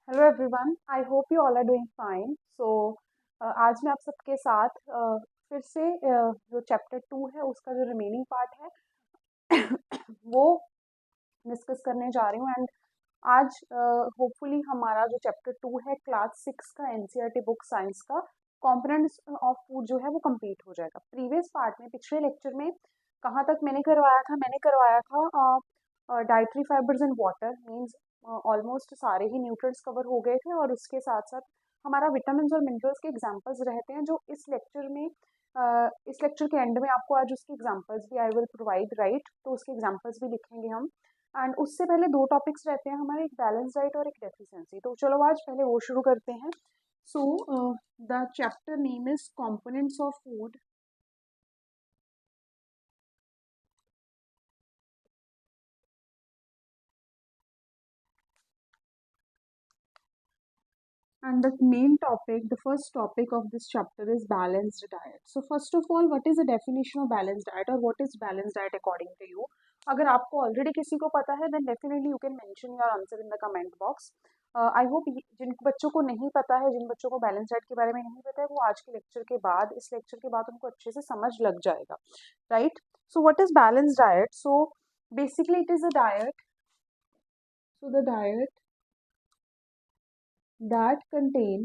Hello everyone, I hope you all are doing fine. आज मैं आप सबके साथ फिर से जो चैप्टर 2 है उसका जो रिमेनिंग पार्ट है वो डिस्कस करने जा रही हूँ। एंड आज होपफुली हमारा जो चैप्टर 2 है क्लास 6 का एनसीईआरटी बुक साइंस का कंपोनेंट्स ऑफ फूड जो है वो कंप्लीट हो जाएगा। प्रीवियस पार्ट में पिछले लेक्चर में कहाँ तक मैंने करवाया था dietary fibres and water means almost सारे ही न्यूट्रिएंट्स कवर हो गए थे, और उसके साथ साथ हमारा विटामिन और मिनरल्स के एग्जांपल्स रहते हैं जो इस लेक्चर के एंड में आपको आज उसके एग्जांपल्स भी आई विल प्रोवाइड, राइट। तो उसके एग्जांपल्स भी लिखेंगे हम। एंड उससे पहले दो टॉपिक्स रहते हैं हमारे, एक बैलेंस डाइट और एक डेफिशिएंसी। तो चलो आज पहले वो शुरू करते हैं। So the chapter name is components of food. And the main topic, the first topic of this chapter is balanced diet. So first of all, what is the definition of balanced diet, or what is balanced diet according to you? अगर आपको already किसी को पता है then definitely you can mention your answer in the comment box. I hope जिन बच्चों को नहीं पता है, जिन बच्चों को बैलेंस डाइट के बारे में नहीं पता है, वो आज के लेक्चर के बाद, इस लेक्चर के बाद उनको अच्छे से समझ लग जाएगा, right. So what is balance diet? So basically it is a diet, so the diet that contain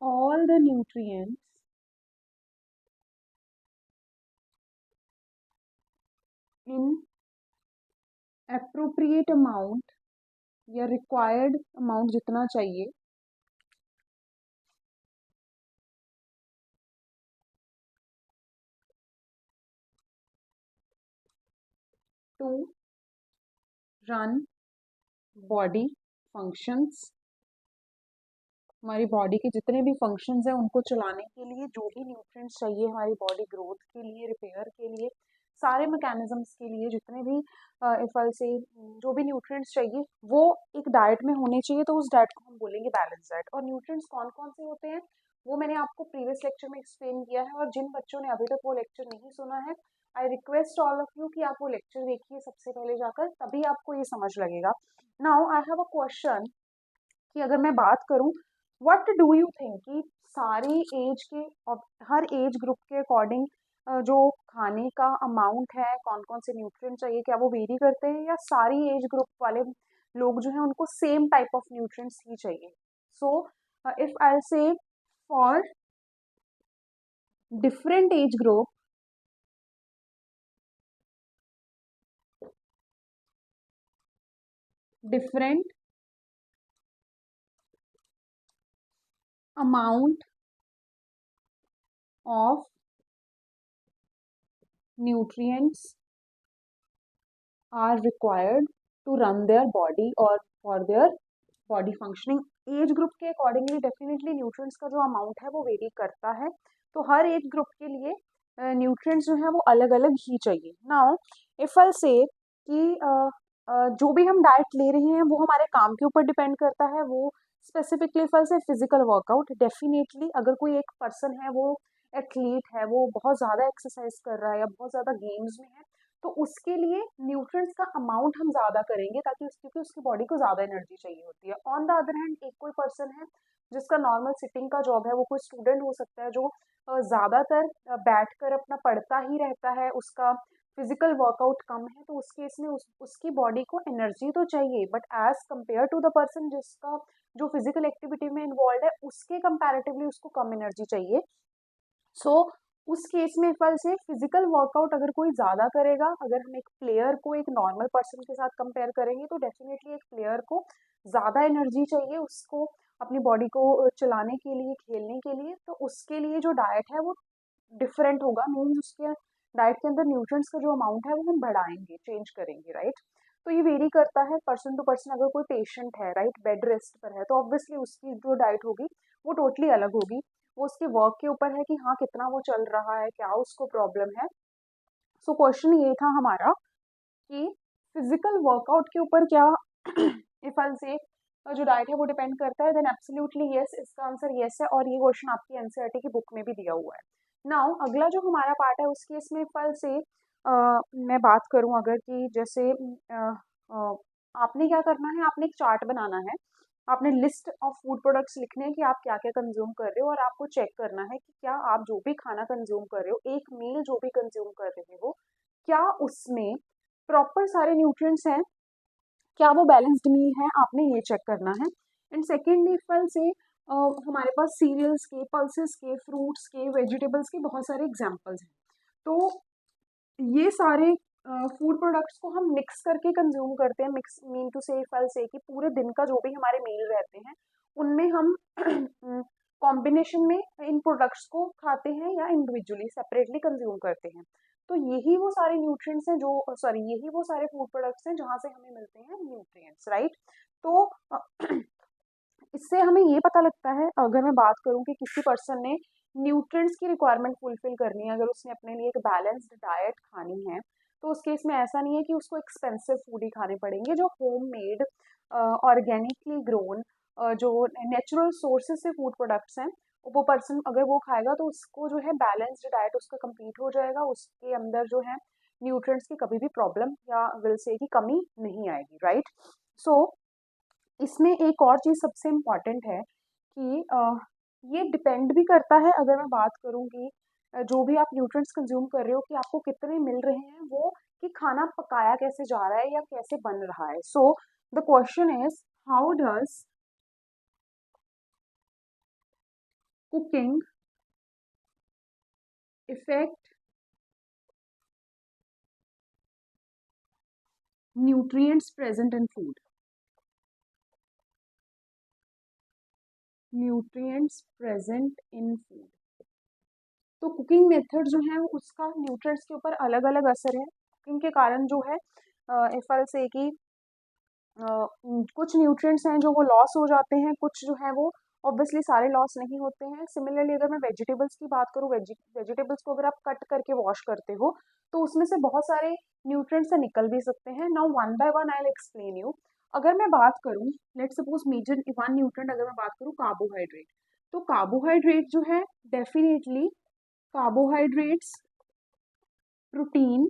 all the nutrients in appropriate amount या रिक्वायर्ड अमाउंट जितना चाहिए टू रन बॉडी फंक्शंस। हमारी बॉडी के जितने भी फंक्शंस हैं उनको चलाने के लिए जो भी न्यूट्रिएंट्स चाहिए हमारी बॉडी ग्रोथ के लिए, रिपेयर के लिए, सारे मैकेनिज्म्स के लिए जितने भी इफल से जो भी न्यूट्रिएंट्स चाहिए वो एक डाइट में होने चाहिए। तो उस डाइट को हम बोलेंगे बैलेंस डाइट। और न्यूट्रिएंट्स कौन कौन से होते हैं वो मैंने आपको प्रीवियस लेक्चर में एक्सप्लेन किया है, और जिन बच्चों ने अभी तक वो लेक्चर नहीं सुना है, I request all of you कि आप वो लेक्चर देखिए सबसे पहले जाकर, तभी आपको ये समझ लगेगा। Now I have a question कि अगर मैं बात करूं, व्हाट डू यू थिंक कि सारी एज के और हर एज ग्रुप के अकॉर्डिंग जो खाने का अमाउंट है, कौन कौन से न्यूट्रिएंट चाहिए, क्या वो वेरी करते हैं, या सारी एज ग्रुप वाले लोग जो हैं उनको सेम टाइप ऑफ न्यूट्रिएंट्स ही चाहिए? सो इफ आई से for different age group, different amount of nutrients are required to run their body or for their body functioning. Age group के अकॉर्डिंगली डेफिनेटली न्यूट्रिएंट्स का जो amount है वो very करता है। तो हर एज ग्रुप के लिए न्यूट्रिएंट्स जो है वो अलग अलग ही चाहिए। नाउ इफ आई से कि जो भी हम डाइट ले रहे हैं वो हमारे काम के ऊपर डिपेंड करता है। वो स्पेसिफिकली इफ आई से फिजिकल वर्कआउट, डेफिनेटली अगर कोई एक पर्सन है वो एथलीट है, वो बहुत ज़्यादा एक्सरसाइज कर रहा है या बहुत ज़्यादा गेम्स में है, तो उसके लिए न्यूट्रिएंट्स का अमाउंट हम ज़्यादा करेंगे ताकि क्योंकि उसकी बॉडी को ज़्यादा एनर्जी चाहिए होती है। ऑन द अदर हैंड एक कोई पर्सन है जिसका नॉर्मल सिटिंग का जॉब है, वो कोई स्टूडेंट हो सकता है जो ज़्यादातर बैठ कर अपना पढ़ता ही रहता है, उसका फिजिकल वर्कआउट कम है, तो उस केस में उसकी बॉडी को एनर्जी तो चाहिए, but as compare to the person जिसका जो फिजिकल एक्टिविटी में इन्वॉल्व है उसके कंपैरेटिवली उसको कम एनर्जी चाहिए। सो उस केस में फल से फिजिकल वर्कआउट अगर कोई ज़्यादा करेगा, अगर हम एक प्लेयर को एक नॉर्मल पर्सन के साथ कंपेयर करेंगे, तो डेफिनेटली एक प्लेयर को ज़्यादा एनर्जी चाहिए उसको अपनी बॉडी को चलाने के लिए, खेलने के लिए। तो उसके लिए जो डाइट है वो डिफरेंट होगा, मीन्स उसके डाइट के अंदर न्यूट्रिएंट्स का जो अमाउंट है वो हम बढ़ाएंगे, चेंज करेंगे, राइट। तो ये वेरी करता है पर्सन टू पर्सन। अगर कोई पेशेंट है, राइट, बेड रेस्ट पर है, तो ऑब्वियसली उसकी जो डाइट होगी वो टोटली अलग होगी। वो उसके वर्क के ऊपर है कि हाँ कितना वो चल रहा है, क्या उसको प्रॉब्लम है। सो क्वेश्चन ये था हमारा कि फिजिकल वर्कआउट के ऊपर क्या इफ आई से जो डाइट है वो डिपेंड करता है, देन एब्सोल्युटली यस, इसका आंसर यस है, और ये क्वेश्चन आपकी एनसीईआरटी की बुक में भी दिया हुआ है। नाउ अगला जो हमारा पार्ट है उस केस में इफ आई से मैं बात करूँ अगर कि जैसे आपने क्या करना है, आपने एक चार्ट बनाना है, आपने लिस्ट ऑफ फूड प्रोडक्ट्स लिखने हैं कि आप क्या-क्या कंज़्यूम कर रहे हो और आपको चेक करना है कि क्या आप जो भी खाना कंज़्यूम कर रहे हो, एक मील जो भी कंज़्यूम कर रहे हो, क्या उसमें प्रॉपर सारे न्यूट्रिएंट्स हैं? क्या वो बैलेंस्ड मील है? आपने ये चेक करना है। एंड सेकेंडली फल से हमारे पास सीरियल्स के, पल्सेस के, फ्रूट्स के, वेजिटेबल्स के बहुत सारे एग्जांपल्स हैं। तो ये सारे फूड प्रोडक्ट्स को हम मिक्स करके कंज्यूम करते हैं। मिक्स मीन टू से फल से कि पूरे दिन का जो भी हमारे मील रहते हैं उनमें हम कॉम्बिनेशन में इन प्रोडक्ट्स को खाते हैं या इंडिविजुअली सेपरेटली कंज्यूम करते हैं। तो यही वो सारे न्यूट्रिएंट्स हैं जो सॉरी यही वो सारे फूड प्रोडक्ट्स हैं जहाँ से हमें मिलते हैं न्यूट्रिएंट्स, राइट। तो इससे हमें ये पता लगता है, अगर मैं बात करूँ कि किसी पर्सन ने न्यूट्रिएंट्स की रिक्वायरमेंट फुलफिल करनी है, अगर उसने अपने लिए एक बैलेंस्ड डाइट खानी है, तो उस केस में ऐसा नहीं है कि उसको एक्सपेंसिव फूड ही खाने पड़ेंगे। जो होममेड ऑर्गेनिकली ग्रोन जो नेचुरल सोर्सेज से फूड प्रोडक्ट्स हैं, वो पर्सन अगर वो खाएगा तो उसको जो है बैलेंस्ड डाइट उसका कंप्लीट हो जाएगा। उसके अंदर जो है न्यूट्रिएंट्स की कभी भी प्रॉब्लम या विल से की कमी नहीं आएगी, राइट। सो इसमें एक और चीज़ सबसे इम्पॉर्टेंट है कि ये डिपेंड भी करता है, अगर मैं बात करूँ कि जो भी आप न्यूट्रिएंट्स कंज्यूम कर रहे हो कि आपको कितने मिल रहे हैं, वो कि खाना पकाया कैसे जा रहा है या कैसे बन रहा है। So the question is how does cooking effect nutrients present in food. Nutrients present in food, तो कुकिंग मेथड जो है उसका न्यूट्रिएंट्स के ऊपर अलग अलग असर है। कुकिंग के कारण जो है इफ आई से कि कुछ न्यूट्रिएंट्स हैं जो वो लॉस हो जाते हैं, कुछ जो है वो ऑब्वियसली सारे लॉस नहीं होते हैं। सिमिलरली अगर मैं वेजिटेबल्स की बात करूँ, वेजिटेबल्स को अगर आप कट करके वॉश करते हो तो उसमें से बहुत सारे न्यूट्रिएंट्स निकल भी सकते हैं। Now one by one I will explain you. अगर मैं बात करूँ, let suppose major one nutrient अगर मैं बात करूँ कार्बोहाइड्रेट, तो कार्बोहाइड्रेट जो है definitely carbohydrates, protein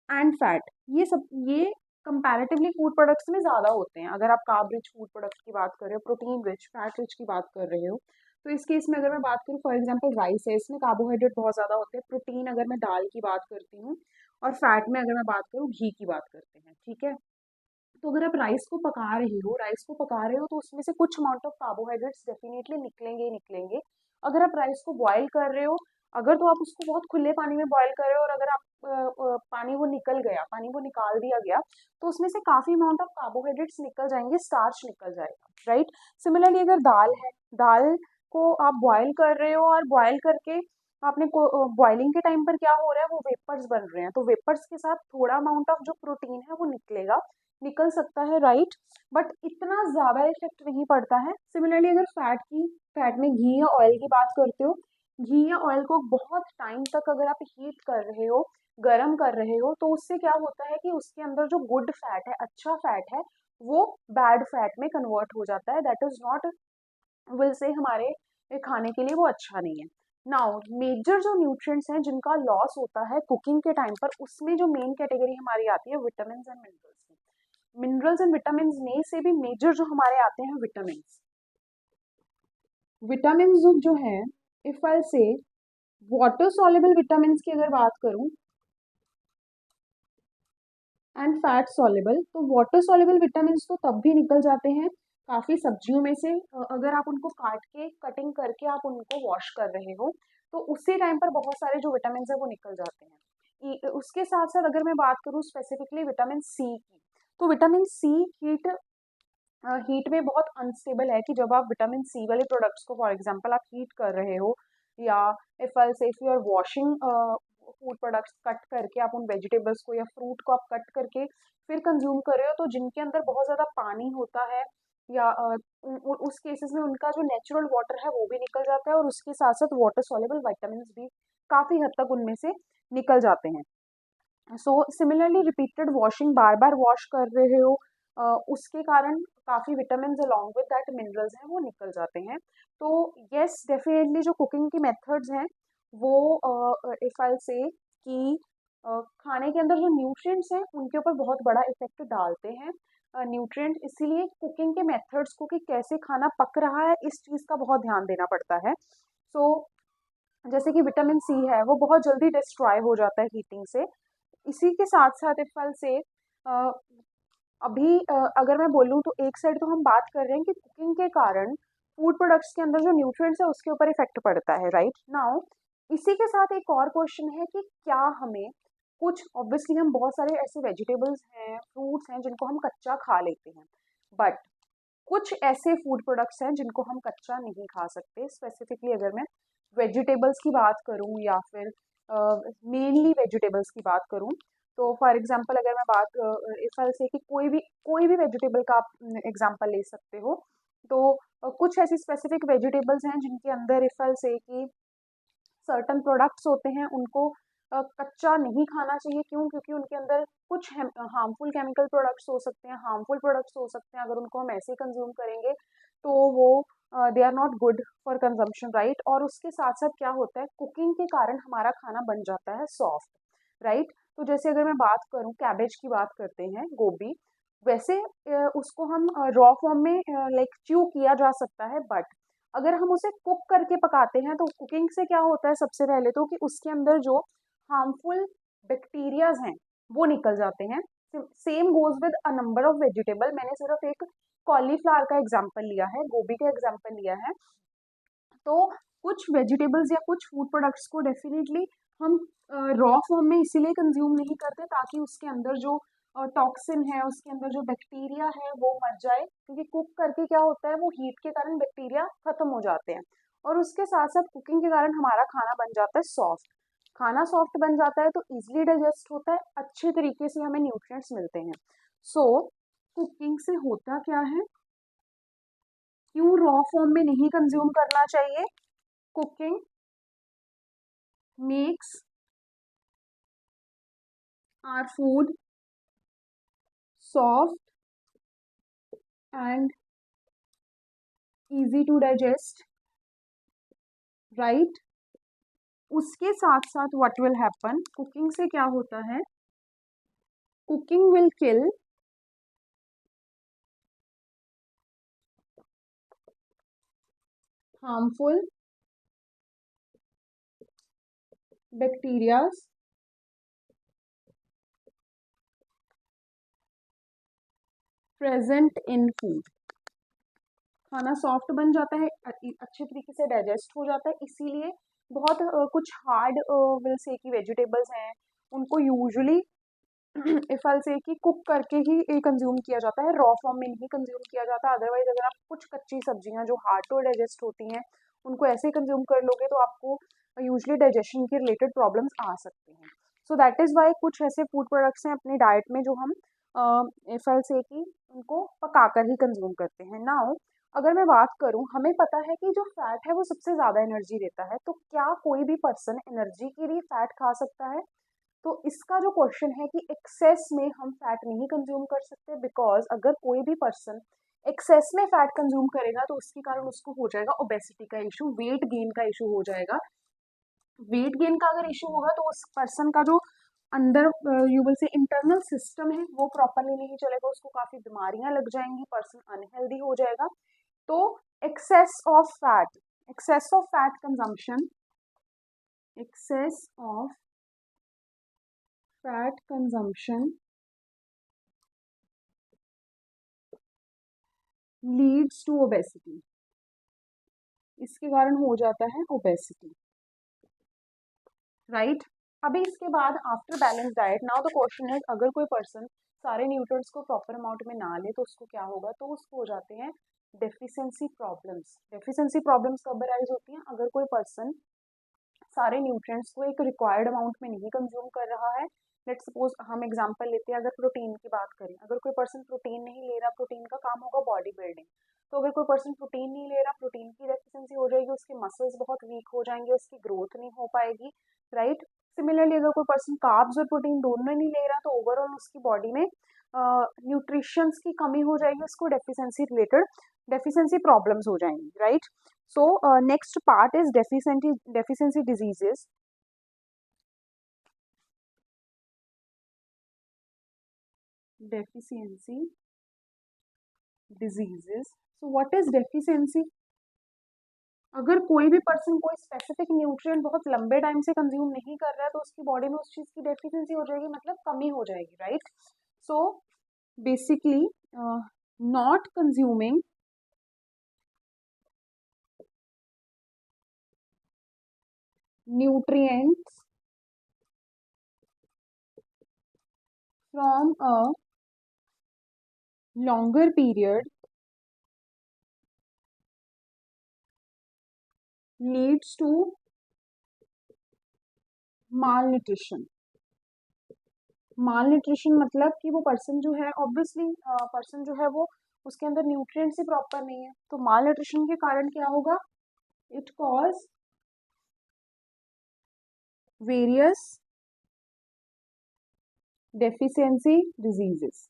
and fat, ये सब ये कंपैरेटिवली फूड प्रोडक्ट्स में ज़्यादा होते हैं। अगर आप कार्ब रिच फूड प्रोडक्ट्स की बात कर रहे हो, प्रोटीन रिच, फैट रिच की बात कर रहे हो, तो इस केस में अगर मैं बात करूँ फॉर एग्जांपल राइस है, इसमें कार्बोहाइड्रेट बहुत ज़्यादा होते हैं। प्रोटीन अगर मैं दाल की बात करती हूँ, और फैट में अगर मैं बात करूँ घी की बात करते हैं, ठीक है। तो अगर आप राइस को पका रहे हो, तो उसमें से कुछ अमाउंट ऑफ कार्बोहाइड्रेट्स डेफिनेटली निकलेंगे ही निकलेंगे। अगर आप राइस को बॉयल कर रहे हो, अगर तो आप उसको बहुत खुले पानी में बॉयल कर रहे हो और अगर आप पानी वो निकल गया, पानी वो निकाल दिया गया, तो उसमें से काफी अमाउंट ऑफ कार्बोहाइड्रेट्स निकल जाएंगे, स्टार्च निकल जाएगा, राइट। सिमिलरली अगर दाल है, दाल को आप बॉयल कर रहे हो और बॉयल करके आपने बॉइलिंग के टाइम पर क्या हो रहा है, वो वेपर्स बन रहे हैं, तो वेपर्स के साथ थोड़ा अमाउंट ऑफ जो प्रोटीन है वो निकलेगा, निकल सकता है, राइट। बट इतना ज्यादा इफेक्ट नहीं पड़ता है। सिमिलरली अगर फैट में घी या ऑयल की बात करते हो, घी या ऑयल को बहुत टाइम तक अगर आप हीट कर रहे हो, गर्म कर रहे हो, तो उससे क्या होता है कि उसके अंदर जो गुड फैट है, अच्छा फैट है, वो बैड फैट में कन्वर्ट हो जाता है। That is not will say हमारे खाने के लिए वो अच्छा नहीं है। नाउ मेजर जो न्यूट्रिएंट्स हैं जिनका लॉस होता है कुकिंग के टाइम पर, उसमें जो मेन कैटेगरी हमारी आती है विटामिन एंड मिनरल्स की। मिनरल्स एंड विटामिन में से भी मेजर जो हमारे आते हैं विटामिन। विटामिन जो है, इफ आई से वाटर सॉल्युबल विटामिन की अगर बात करूं एंड फैट सॉल्युबल, तो वाटर सॉल्युबल विटामिन तो तब भी निकल जाते हैं काफ़ी सब्जियों में से। अगर आप उनको काट के कटिंग करके आप उनको वॉश कर रहे हो, तो उसी टाइम पर बहुत सारे जो विटामिन है वो निकल जाते हैं। उसके साथ साथ अगर मैं बात करूँ स्पेसिफिकली विटामिन सी की, तो विटामिन सी हीट हीट में बहुत अनस्टेबल है कि जब आप विटामिन सी वाले प्रोडक्ट्स को फॉर एग्जांपल आप हीट कर रहे हो, या if you are washing food products cut करके आप उन वेजिटेबल्स को या फ्रूट को आप कट करके फिर कंज्यूम कर रहे हो, तो जिनके अंदर बहुत ज़्यादा पानी होता है या उस केसेस में उनका जो नेचुरल वाटर है वो भी निकल जाता है, और उसके साथ साथ वाटर सॉल्युबल विटामिन भी काफ़ी हद तक उनमें से निकल जाते हैं। सो सिमिलरली रिपीटेड वॉशिंग, बार बार वॉश कर रहे हो, उसके कारण काफ़ी vitamin along with that minerals हैं वो निकल जाते हैं। तो यस डेफिनेटली जो कुकिंग की मेथड्स हैं वो इफ आई से कि खाने के अंदर जो न्यूट्रिएंट्स हैं उनके ऊपर बहुत बड़ा इफेक्ट डालते हैं न्यूट्रिएंट, इसीलिए कुकिंग के मेथड्स को कि कैसे खाना पक रहा है इस चीज़ का बहुत ध्यान देना पड़ता है। सो जैसे कि विटामिन सी है वो बहुत जल्दी डिस्ट्रॉय हो जाता है हीटिंग से। इसी के साथ साथ इफ आई से अभी अगर मैं बोलूँ तो एक साइड तो हम बात कर रहे हैं कि कुकिंग के कारण फूड प्रोडक्ट्स के अंदर जो न्यूट्रिएंट्स है उसके ऊपर इफेक्ट पड़ता है, राइट नाउ। इसी के साथ एक और क्वेश्चन है कि क्या हमें कुछ, ऑब्वियसली हम बहुत सारे ऐसे वेजिटेबल्स हैं, फ्रूट्स हैं जिनको हम कच्चा खा लेते हैं, बट कुछ ऐसे फूड प्रोडक्ट्स हैं जिनको हम कच्चा नहीं खा सकते। स्पेसिफिकली अगर मैं वेजिटेबल्स की बात करूं या फिर मेनली वेजिटेबल्स की बात करूं, तो फॉर एग्जांपल अगर मैं बात इफ आई से कि कोई भी वेजिटेबल का आप एग्जांपल ले सकते हो, तो कुछ ऐसी स्पेसिफिक वेजिटेबल्स हैं जिनके अंदर इफ आई से कि सर्टन प्रोडक्ट्स होते हैं उनको कच्चा नहीं खाना चाहिए। क्यों? क्योंकि उनके अंदर कुछ हार्मफुल केमिकल प्रोडक्ट्स हो सकते हैं, हार्मफुल प्रोडक्ट्स हो सकते हैं। अगर उनको हम ऐसे कंज्यूम करेंगे तो वो they are not good for consumption, right. और उसके साथ साथ क्या होता है, कुकिंग के कारण हमारा खाना बन जाता है सॉफ्ट, राइट। तो जैसे अगर मैं बात करूं, कैबेज की बात करते हैं, गोभी, वैसे उसको हम रॉ फॉर्म में लाइक च्यू किया जा सकता है, बट अगर हम उसे कुक करके पकाते हैं तो कुकिंग से क्या होता है सबसे पहले तो कि उसके अंदर जो हार्मफुल बैक्टीरियाज हैं वो निकल जाते हैं। Same goes with a number of vegetable. मैंने सिर्फ एक कॉलीफ्लावर का एग्जांपल लिया है, गोभी का एग्जांपल लिया है। तो कुछ वेजिटेबल्स या कुछ फूड प्रोडक्ट्स को डेफिनेटली हम रॉ फॉर्म में इसीलिए कंज्यूम नहीं करते ताकि उसके अंदर जो टॉक्सिन है, उसके अंदर जो बैक्टीरिया है वो मर जाए। क्योंकि कुक करके क्या होता है, वो हीट के कारण बैक्टीरिया खत्म हो जाते हैं, और उसके साथ साथ कुकिंग के कारण हमारा खाना बन जाता है सॉफ्ट। खाना सॉफ्ट बन जाता है तो इजिली डाइजेस्ट होता है, अच्छे तरीके से हमें न्यूट्रिएंट्स मिलते हैं। सो कुकिंग से होता क्या है, क्यों रॉ फॉर्म में नहीं कंज्यूम करना चाहिए? Cooking makes our food soft and easy to digest, right। उसके साथ साथ what will happen, कुकिंग से क्या होता है, cooking will kill harmful bacteria present in food। खाना सॉफ्ट बन जाता है, अच्छे तरीके से डाइजेस्ट हो जाता है। इसीलिए बहुत कुछ हार्ड विल से की वेजिटेबल्स हैं उनको यूजुअली इफ आई से कि कुक करके ही कंज्यूम किया जाता है, रॉ फॉर्म में नहीं कंज्यूम किया जाता। अदरवाइज अगर आप कुछ कच्ची सब्जियां जो हार्ड टू डाइजेस्ट होती हैं उनको ऐसे ही कंज्यूम कर लोगे तो आपको यूजुअली डाइजेशन के रिलेटेड प्रॉब्लम्स आ सकते हैं। सो दैट इज़ वाई कुछ ऐसे फूड प्रोडक्ट्स हैं अपनी डाइट में जो हम इफ आई से कि उनको पकाकर ही कंज्यूम करते हैं। नाउ अगर मैं बात करूं, हमें पता है कि जो फैट है वो सबसे ज़्यादा एनर्जी देता है, तो क्या कोई भी पर्सन एनर्जी के लिए फैट खा सकता है? तो इसका जो क्वेश्चन है कि एक्सेस में हम फैट नहीं कंज्यूम कर सकते, बिकॉज अगर कोई भी पर्सन एक्सेस में फैट कंज्यूम करेगा तो उसके कारण उसको हो जाएगा ओबेसिटी का इशू, वेट गेन का इशू हो जाएगा। वेट गेन का अगर इशू होगा तो उस पर्सन का जो अंदर you will say internal system है वो प्रॉपरली नहीं चलेगा, उसको काफी बीमारियां लग जाएंगी, पर्सन अनहेल्दी हो जाएगा। तो excess of fat, excess of fat consumption, excess of fat consumption leads to obesity. इसके कारण हो जाता है ओबेसिटी, राइट। अभी इसके बाद after balance diet, now the question है अगर कोई पर्सन सारे न्यूट्रिएंट्स को प्रॉपर अमाउंट में ना ले तो उसको क्या होगा, तो उसको हो जाते हैं डेफिशिएंसी प्रॉब्लम्स। डेफिशिएंसी प्रॉब्लम्स कब अराइज होती हैं, अगर कोई पर्सन सारे न्यूट्रिएंट्स को एक रिक्वायर्ड अमाउंट में नहीं कंज्यूम कर रहा है। लेट्स सपोज हम एग्जांपल लेते हैं, अगर प्रोटीन की बात करें, अगर कोई पर्सन प्रोटीन नहीं ले रहा, प्रोटीन का काम होगा बॉडी बिल्डिंग, तो अगर कोई पर्सन प्रोटीन नहीं ले रहा, प्रोटीन की डेफिशिएंसी हो जाएगी, उसके मसल्स बहुत वीक हो जाएंगे, उसकी ग्रोथ नहीं हो पाएगी, राइट। सिमिलरली अगर कोई पर्सन कार्ब्स और प्रोटीन दोनों नहीं ले रहा तो ओवरऑल उसकी बॉडी में न्यूट्रिशंस की कमी हो जाएगी, उसको डेफिशिएंसी रिलेटेड डेफिशिएंसी प्रॉब्लम्स हो जाएंगी, right. So next part is deficiency diseases. deficiency diseases. So what is deficiency? अगर कोई भी पर्सन कोई स्पेसिफिक न्यूट्रिएंट बहुत लंबे टाइम से कंज्यूम नहीं कर रहा है तो उसकी बॉडी में उस चीज़ की डेफिशिएंसी हो जाएगी, मतलब कमी हो जाएगी, right? So basically not consuming nutrients from a longer period leads to malnutrition. Malnutrition मतलब कि वो पर्सन जो है, ऑब्वियसली पर्सन जो है वो उसके अंदर न्यूट्रिएंट्स ही प्रॉपर नहीं है, तो मालन्यूट्रिशन के कारण क्या होगा? It cause various deficiency diseases.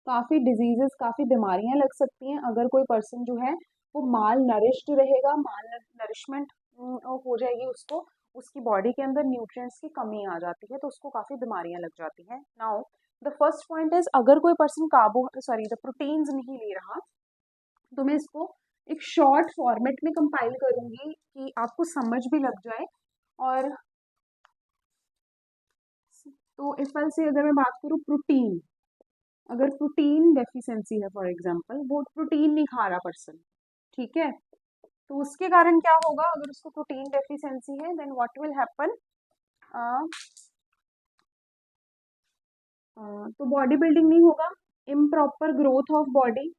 काफ़ी डिजीजेस, काफ़ी बीमारियां लग सकती हैं अगर कोई पर्सन जो है वो माल नरिश्ड रहेगा, माल नरिशमेंट हो जाएगी उसको, उसकी बॉडी के अंदर न्यूट्रिएंट्स की कमी आ जाती है तो उसको काफ़ी बीमारियां लग जाती हैं. Now the first point is, अगर कोई पर्सन द प्रोटीन्स नहीं ले रहा तो मैं इसको एक शॉर्ट फॉर्मेट में कंपाइल करूंगी कि आपको समझ भी लग जाए. और तो इस वजह से अगर मैं बात करूँ प्रोटीन, अगर प्रोटीन डेफिशिएंसी है फॉर एग्जांपल, वो प्रोटीन नहीं खा रहा पर्सन, ठीक है, तो उसके कारण क्या होगा? अगर उसको प्रोटीन डेफिशिएंसी है देन व्हाट विल हैपन? तो बॉडी बिल्डिंग नहीं होगा, इम्प्रॉपर ग्रोथ ऑफ बॉडी,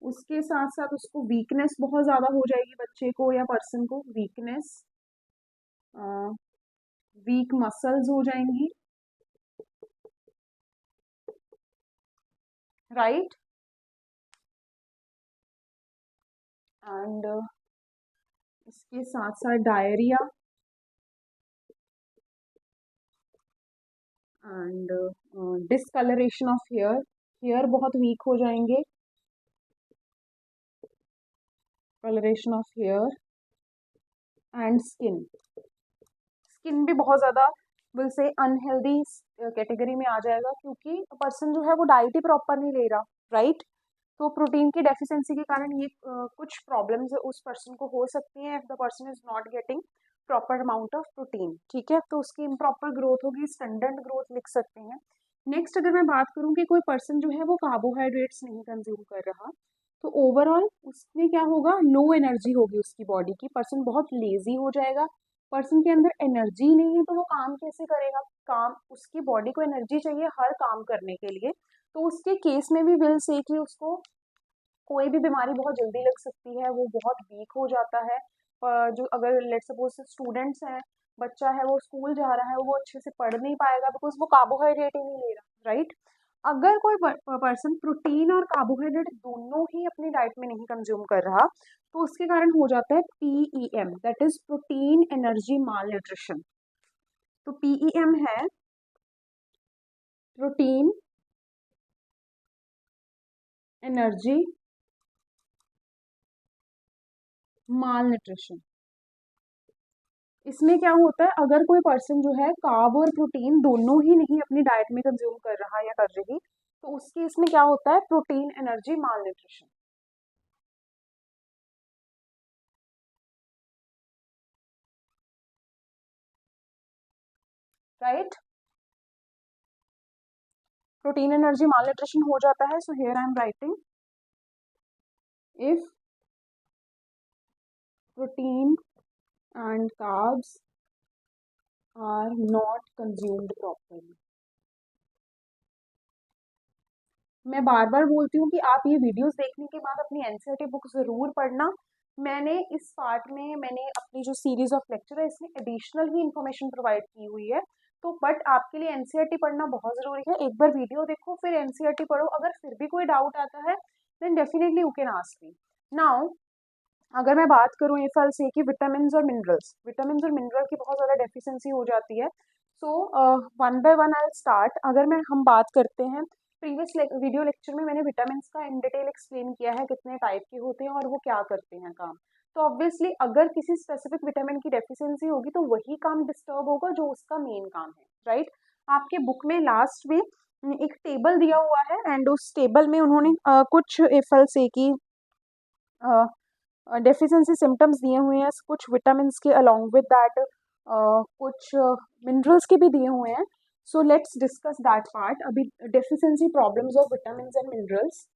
उसके साथ साथ उसको वीकनेस बहुत ज़्यादा हो जाएगी, बच्चे को या पर्सन को वीकनेस, वीक मसल्स हो जाएंगी, राइट? एंड इसके साथ साथ diarrhoea and discolouration of hair, hair बहुत वीक हो जाएंगे, colouration of hair and skin, skin भी बहुत ज़्यादा विल से अनहेल्दी कैटेगरी में आ जाएगा क्योंकि पर्सन जो है वो डाइट ही प्रॉपर नहीं ले रहा, राइट? तो प्रोटीन की डेफिशिएंसी के कारण ये कुछ प्रॉब्लम्स उस पर्सन को हो सकती हैं if the person is not getting proper amount of protein, ठीक है, तो उसकी इम्प्रॉपर ग्रोथ होगी, स्टैंडर्ड ग्रोथ लिख सकते हैं. नेक्स्ट अगर मैं बात करूँ कि कोई पर्सन जो है वो कार्बोहाइड्रेट्स नहीं कंज्यूम कर रहा तो ओवरऑल उसमें क्या होगा? लो एनर्जी होगी उसकी बॉडी की, पर्सन बहुत लेजी हो जाएगा, पर्सन के अंदर एनर्जी नहीं है तो वो काम कैसे करेगा? काम, उसकी बॉडी को एनर्जी चाहिए हर काम करने के लिए, तो उसके केस में भी विल से कि उसको कोई भी बीमारी बहुत जल्दी लग सकती है, वो बहुत वीक हो जाता है. जो अगर लेट सपोज स्टूडेंट्स हैं, बच्चा है वो स्कूल जा रहा है, वो अच्छे से पढ़ नहीं पाएगा बिकॉज वो कार्बोहाइड्रेट ही नहीं ले रहा, राइट? अगर कोई पर्सन प्रोटीन और कार्बोहाइड्रेट दोनों ही अपनी डाइट में नहीं कंज्यूम कर रहा तो उसके कारण हो जाता है PEM, that is protein energy mall nutrition. तो PEM है प्रोटीन एनर्जी माल न्यूट्रिशन. इसमें क्या होता है? अगर कोई पर्सन जो है कार्ब और प्रोटीन दोनों ही नहीं अपनी डाइट में कंज्यूम कर रहा या कर रही तो उस केस में क्या होता है? प्रोटीन एनर्जी माल न्यूट्रिशन, राइट? प्रोटीन एनर्जी माल न्यूट्रिशन हो जाता है. So here I am writing if protein and carbs are not consumed properly. मैं बार बार बोलती हूँ कि आप ये वीडियोस देखने के बाद अपनी एनसीईआरटी बुक ज़रूर पढ़ना. मैंने इस पार्ट में मैंने अपनी जो सीरीज ऑफ लेक्चर है इसमें एडिशनल ही इंफॉर्मेशन प्रोवाइड की हुई है, तो बट आपके लिए एनसीईआरटी पढ़ना बहुत ज़रूरी है. एक बार वीडियो देखो फिर एनसीईआरटी पढ़ो, अगर फिर भी कोई डाउट आता है then definitely you can ask me. Now अगर मैं बात करूँ इफ आई से कि विटामिन और मिनरल की बहुत ज़्यादा डेफिशिएंसी हो जाती है, so one by one I start. अगर मैं हम बात करते हैं, प्रीवियस वीडियो लेक्चर में मैंने विटामिन का इन डिटेल एक्सप्लेन किया है कितने टाइप के होते हैं और वो क्या करते हैं काम. तो ऑब्वियसली अगर किसी स्पेसिफिक विटामिन की डेफिशिएंसी होगी तो वही काम डिस्टर्ब होगा जो उसका मेन काम है, राइट। आपके बुक में लास्ट में एक टेबल दिया हुआ है एंड उस टेबल में उन्होंने कुछ एफएल से की डेफिशिएंसी सिम्टम्स दिए हुए हैं, कुछ विटामिन के अलोंग विद दैट कुछ मिनरल्स के भी दिए हुए हैं। So let's discuss that part अभी, deficiency problems of vitamin and minerals.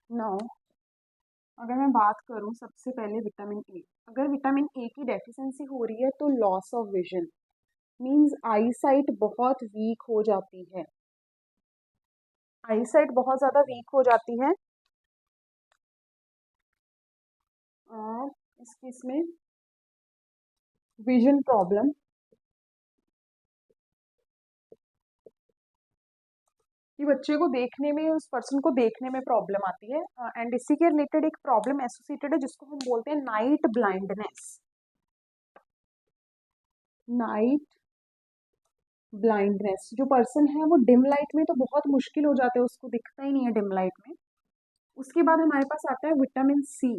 Now अगर मैं बात करूं सबसे पहले विटामिन ए, अगर विटामिन ए की डेफिशिएंसी हो रही है तो loss of vision means I site बहुत वीक हो जाती है, आई साइट बहुत ज़्यादा वीक हो जाती है। और इस केस में विजन प्रॉब्लम, कि बच्चे को देखने में, उस पर्सन को देखने में प्रॉब्लम आती है एंड इसी के रिलेटेड एक प्रॉब्लम एसोसिएटेड है जिसको हम बोलते हैं नाइट ब्लाइंडनेस। नाइट ब्लाइंडनेस, जो पर्सन है वो डिम लाइट में तो बहुत मुश्किल हो जाता है, उसको दिखता ही नहीं है डिम लाइट में। उसके बाद हमारे पास आता है विटामिन सी।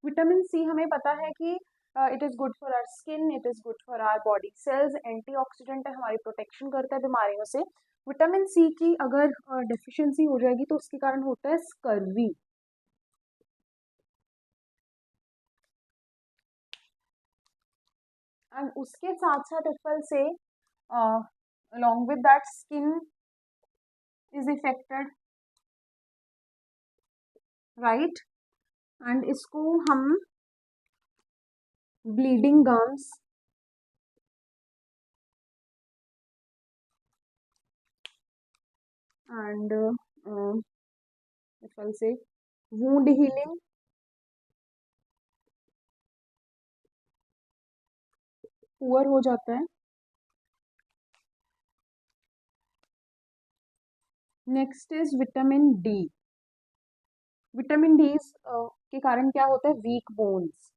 विटामिन सी हमें पता है कि it is good for our skin, it is good for our body cells, antioxidant है, हमारी प्रोटेक्शन करता है बीमारियों से। विटामिन सी की अगर डेफिशिएंसी हो जाएगी तो उसके कारण होता है स्कर्वी। एंड उसके साथ साथ एफएल से along with that skin is affected, right। And इसको हम ब्लीडिंग गम्स एंड एफएल से वूंड हीलिंग पुअर हो जाता है। Next is vitamin D. Vitamin D के कारण क्या होता है, वीक बोन्स,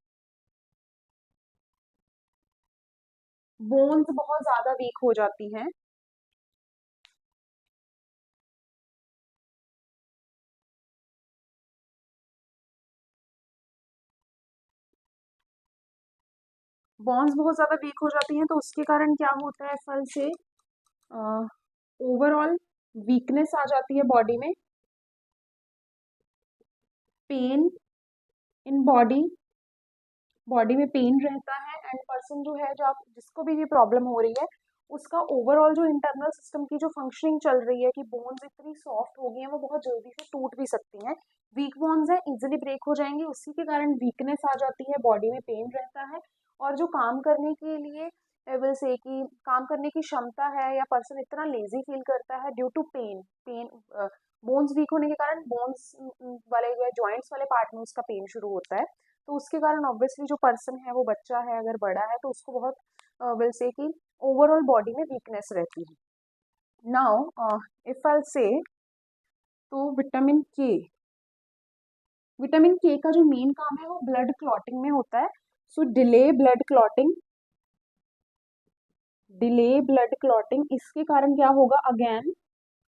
बोन्स बहुत ज्यादा वीक हो जाती हैं। बोन्स बहुत ज्यादा वीक हो जाती हैं तो उसके कारण क्या होता है, फल से ओवरऑल वीकनेस आ जाती है बॉडी में, पेन इन बॉडी, बॉडी में पेन रहता है एंड पर्सन जो है, जो आप जिसको भी ये प्रॉब्लम हो रही है उसका ओवरऑल जो इंटरनल सिस्टम की जो फंक्शनिंग चल रही है कि बोन्स इतनी सॉफ्ट हो गई हैं वो बहुत जल्दी से टूट भी सकती हैं, वीक बोन्स है इजीली ब्रेक हो जाएंगी, उसी के कारण वीकनेस आ जाती है, बॉडी में पेन रहता है। और जो काम करने के लिए विल से कि काम करने की क्षमता है या पर्सन इतना लेजी फील करता है due to pain, pain bones weak होने के कारण बोन्स वाले जो है जॉइंट्स वाले पार्ट में उसका पेन शुरू होता है। तो उसके कारण ऑब्वियसली जो पर्सन है वो बच्चा है अगर बड़ा है तो उसको बहुत विल से कि ओवरऑल बॉडी में वीकनेस रहती है। नाउ इफ आई से तो विटामिन के का जो मेन काम है वो ब्लड क्लॉटिंग में होता है। सो डिले ब्लड क्लॉटिंग, इसके कारण क्या होगा, अगेन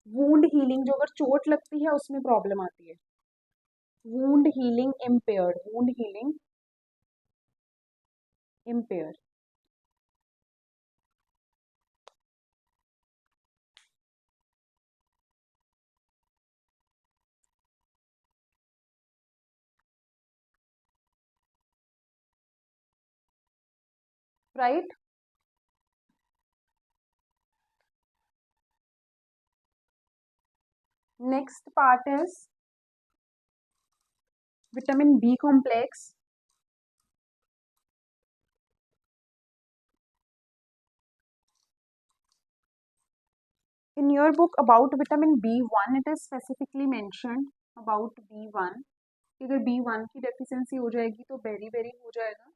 वूंड हीलिंग, जो अगर चोट लगती है उसमें प्रॉब्लम आती है, wound healing impaired, wound healing impair, right. Next part is vitamin B complex. In your book about vitamin B1 it is specifically mentioned about B1 कि अगर B1 की डेफिशिएंसी हो जाएगी तो बेरी बेरी हो जाएगा।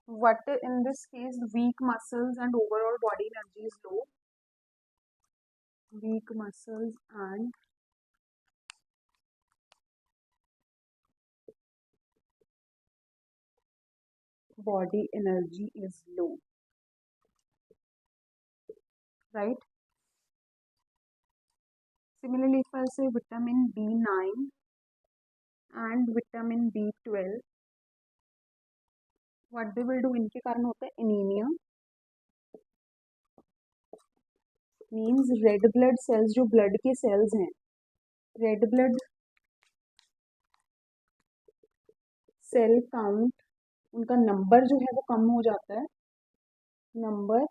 What in this case weak muscles and overall body energy is low, weak muscles and body energy is low, right? Similarly, if I say vitamin B9 and vitamin B12, what they will do, इनके कारण होता है anaemia, means red blood cells, जो blood के sales हैं, red blood cell count, उनका number जो है वो कम हो जाता है, नंबर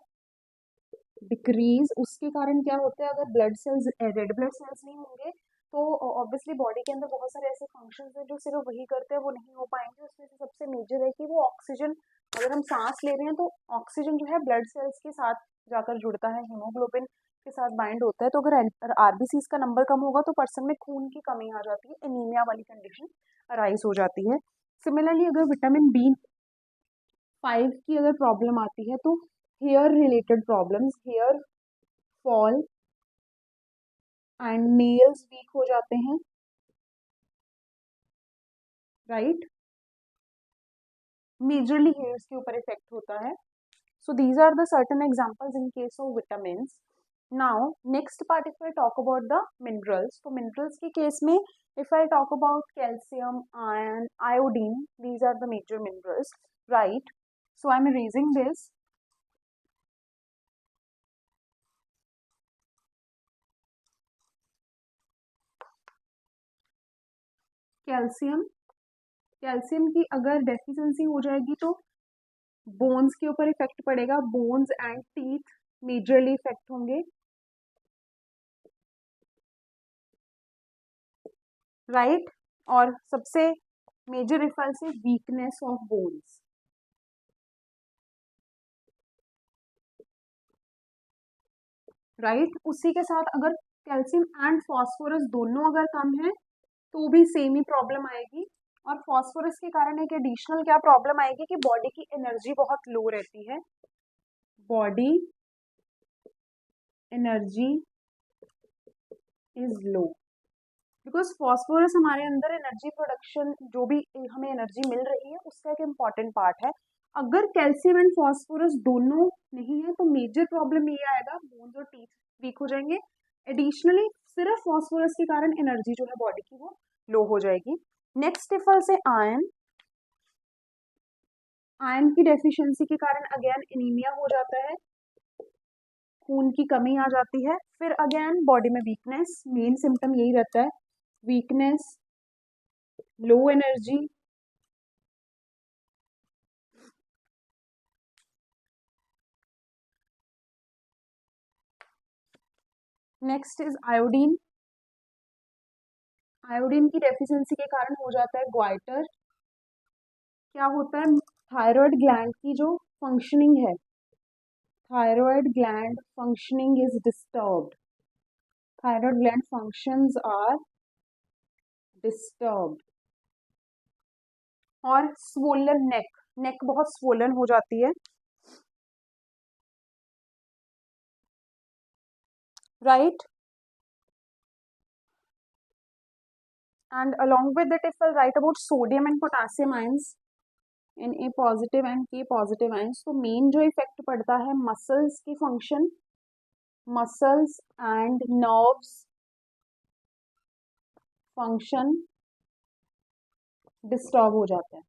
डिक्रीज। उसके कारण क्या होता है, अगर blood cells, red blood cells नहीं होंगे तो ऑब्वियसली बॉडी के अंदर बहुत सारे ऐसे फंक्शंस हैं जो सिर्फ वही करते हैं, वो नहीं हो पाएंगे। उसमें से सबसे मेजर है कि वो ऑक्सीजन, अगर हम सांस ले रहे हैं तो ऑक्सीजन जो है ब्लड सेल्स के साथ जाकर जुड़ता है, हीमोग्लोबिन के साथ बाइंड होता है। तो अगर आरबीसीज का नंबर कम होगा तो पर्सन में खून की कमी आ जाती है, एनीमिया वाली कंडीशन अराइज हो जाती है। सिमिलरली अगर विटामिन B5 की अगर प्रॉब्लम आती है तो hair related problems, hair fall and nails weak हो जाते हैं, राइट? मेजरली हेयर्स के ऊपर इफेक्ट होता है। So these are the certain examples in case of vitamins. Now next part, if I talk about the minerals, तो minerals के case में if I talk about calcium, iron, iodine, these are the major minerals, right? So I am raising this. Calcium, calcium की अगर deficiency हो जाएगी तो bones के ऊपर इफेक्ट पड़ेगा, bones and teeth majorly effect होंगे, राइट? और सबसे मेजर इफेक्ट से वीकनेस ऑफ बोन्स, राइट? उसी के साथ अगर कैल्शियम एंड फास्फोरस दोनों अगर कम है तो भी सेम ही प्रॉब्लम आएगी। और फास्फोरस के कारण एक एडिशनल क्या प्रॉब्लम आएगी कि बॉडी की एनर्जी बहुत लो रहती है, body energy is low, because phosphorus हमारे अंदर एनर्जी प्रोडक्शन, जो भी हमें एनर्जी मिल रही है उसका एक इम्पॉर्टेंट पार्ट है। अगर कैल्शियम एंड फॉस्फोरस दोनों नहीं है तो मेजर प्रॉब्लम ये आएगा, बोन्स और टीथ वीक हो जाएंगे। एडिशनली सिर्फ फॉस्फोरस के कारण एनर्जी जो है बॉडी की वो लो हो जाएगी। नेक्स्ट इफल से आयरन, आयरन की डेफिशिएंसी के कारण अगेन एनीमिया हो जाता है, खून की कमी आ जाती है। फिर अगेन बॉडी में वीकनेस, मेन सिम्टम यही रहता है, weakness, low energy, next is iodine, iodine की डेफिशिएंसी के कारण हो जाता है ग्वाइटर। क्या होता है, थायराइड ग्लैंड की जो फंक्शनिंग है, thyroid gland functioning is disturbed, thyroid gland functions are disturbed. और स्वोलन नेक, नेक बहुत स्वोलन हो जाती है, right? And along with it, if I write about sodium and potassium ions in A positive and K positive ions, तो main जो effect पड़ता है muscles की function, muscles and nerves function disturb हो जाते हैं,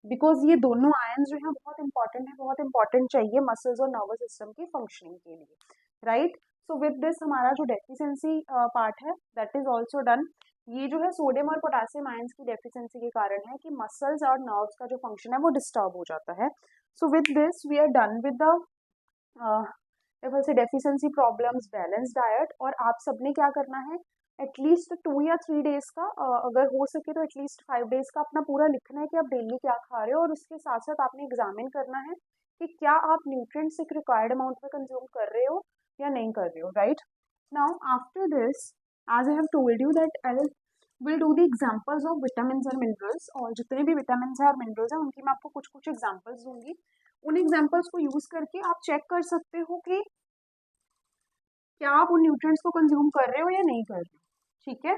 बिकॉज ये दोनों आयंस जो है बहुत इंपॉर्टेंट है, बहुत इंपॉर्टेंट चाहिए मसल्स और नर्वस सिस्टम की फंक्शनिंग के लिए, राइट? सो विद दिस हमारा जो डेफिशिएंसी पार्ट है दैट इज ऑल्सो डन। ये जो है सोडियम और पोटेशियम आयंस की डेफिशिएंसी के कारण है कि मसल्स और नर्व्स का जो फंक्शन है वो डिस्टर्ब हो जाता है। So with this we are done with the deficiency problems, balance diet. और आप सबने क्या करना है, एटलीस्ट 2 या 3 डेज का, अगर हो सके तो एटलीस्ट 5 डेज का अपना पूरा लिखना है कि आप डेली क्या खा रहे हो, और उसके साथ साथ आपने एग्जामिन करना है कि क्या आप न्यूट्रिएंट्स एक रिक्वायर्ड अमाउंट में कंज्यूम कर रहे हो या नहीं कर रहे हो, right? Now after this, as I have told you that I will do the examples of vitamins और मिनरल्स, और जितने भी विटामिन्स हैं और मिनरल्स हैं उनकी मैं आपको कुछ कुछ एग्जांपल्स दूंगी। उन एग्जांपल्स को यूज करके आप चेक कर सकते हो कि क्या आप उन न्यूट्रिएंट्स को कंज्यूम कर रहे हो या नहीं कर रहे हो, ठीक है?